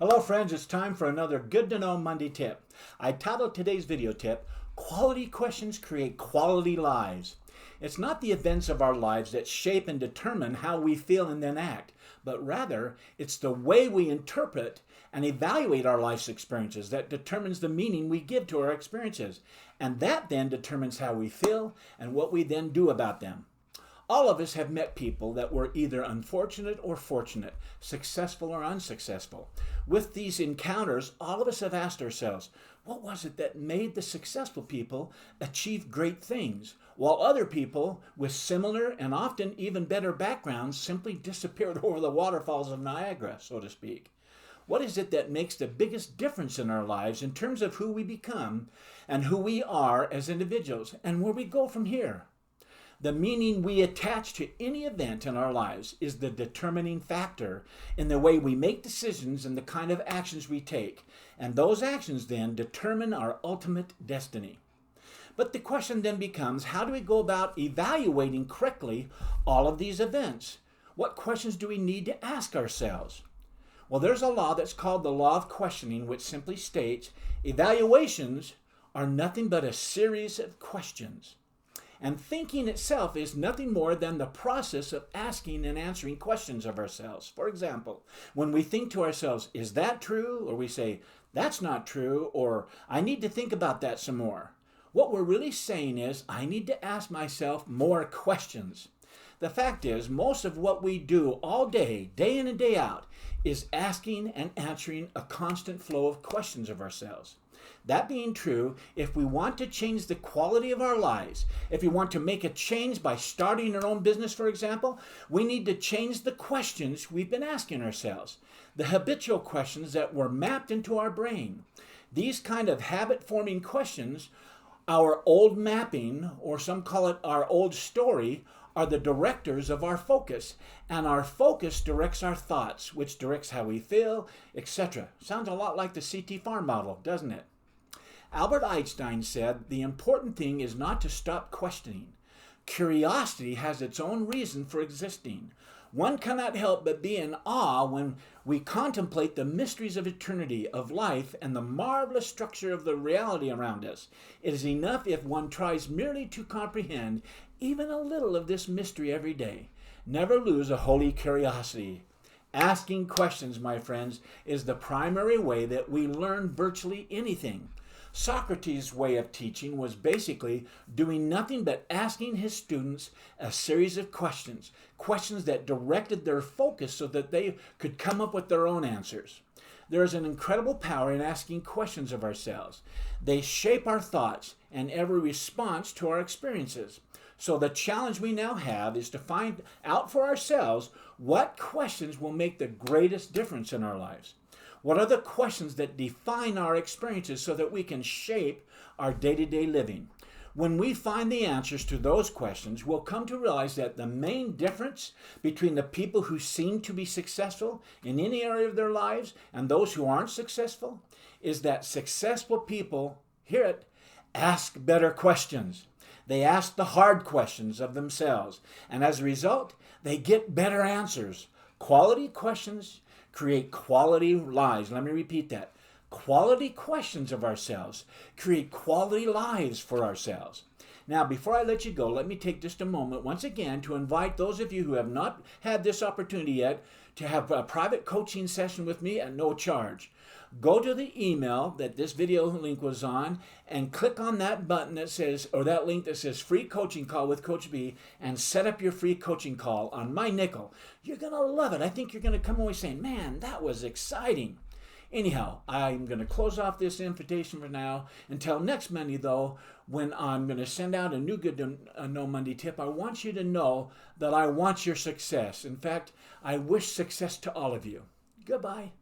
Hello friends, it's time for another Good to Know Monday tip. I titled today's video tip, Quality Questions Create Quality Lives. It's not the events of our lives that shape and determine how we feel and then act, but rather it's the way we interpret and evaluate our life's experiences that determines the meaning we give to our experiences. And that then determines how we feel and what we then do about them. All of us have met people that were either unfortunate or fortunate, successful or unsuccessful. With these encounters, all of us have asked ourselves, what was it that made the successful people achieve great things, while other people with similar and often even better backgrounds simply disappeared over the waterfalls of Niagara, so to speak? What is it that makes the biggest difference in our lives in terms of who we become and who we are as individuals and where we go from here? The meaning we attach to any event in our lives is the determining factor in the way we make decisions and the kind of actions we take. And those actions then determine our ultimate destiny. But the question then becomes, how do we go about evaluating correctly all of these events? What questions do we need to ask ourselves? Well, there's a law that's called the law of questioning, which simply states, evaluations are nothing but a series of questions. And thinking itself is nothing more than the process of asking and answering questions of ourselves. For example, when we think to ourselves, is that true? Or we say, that's not true, or I need to think about that some more. What we're really saying is, I need to ask myself more questions. The fact is, most of what we do all day, day in and day out, is asking and answering a constant flow of questions of ourselves. That being true, if we want to change the quality of our lives, if we want to make a change by starting our own business, for example, we need to change the questions we've been asking ourselves, the habitual questions that were mapped into our brain. These kind of habit-forming questions, our old mapping, or some call it our old story, are the directors of our focus, and our focus directs our thoughts, which directs how we feel, etc. Sounds a lot like the C.T. Farm model, doesn't it? Albert Einstein said, the important thing is not to stop questioning. Curiosity has its own reason for existing. One cannot help but be in awe when we contemplate the mysteries of eternity, of life, and the marvelous structure of the reality around us. It is enough if one tries merely to comprehend even a little of this mystery every day. Never lose a holy curiosity. Asking questions, my friends, is the primary way that we learn virtually anything. Socrates' way of teaching was basically doing nothing but asking his students a series of questions, questions that directed their focus so that they could come up with their own answers. There is an incredible power in asking questions of ourselves. They shape our thoughts and every response to our experiences. So the challenge we now have is to find out for ourselves what questions will make the greatest difference in our lives. What are the questions that define our experiences so that we can shape our day-to-day living? When we find the answers to those questions, we'll come to realize that the main difference between the people who seem to be successful in any area of their lives and those who aren't successful is that successful people, hear it, ask better questions. They ask the hard questions of themselves, and as a result, they get better answers. Quality questions create quality lives. Let me repeat that. Quality questions of ourselves create quality lives for ourselves. Now, before I let you go, let me take just a moment once again to invite those of you who have not had this opportunity yet to have a private coaching session with me at no charge. Go to the email that this video link was on and click on that button that says, or that link that says free coaching call with Coach B, and set up your free coaching call on my nickel. You're going to love it. I think you're going to come away saying, man, that was exciting. Anyhow, I'm going to close off this invitation for now. Until next Monday, though, when I'm going to send out a new Good to Know Monday tip, I want you to know that I want your success. In fact, I wish success to all of you. Goodbye.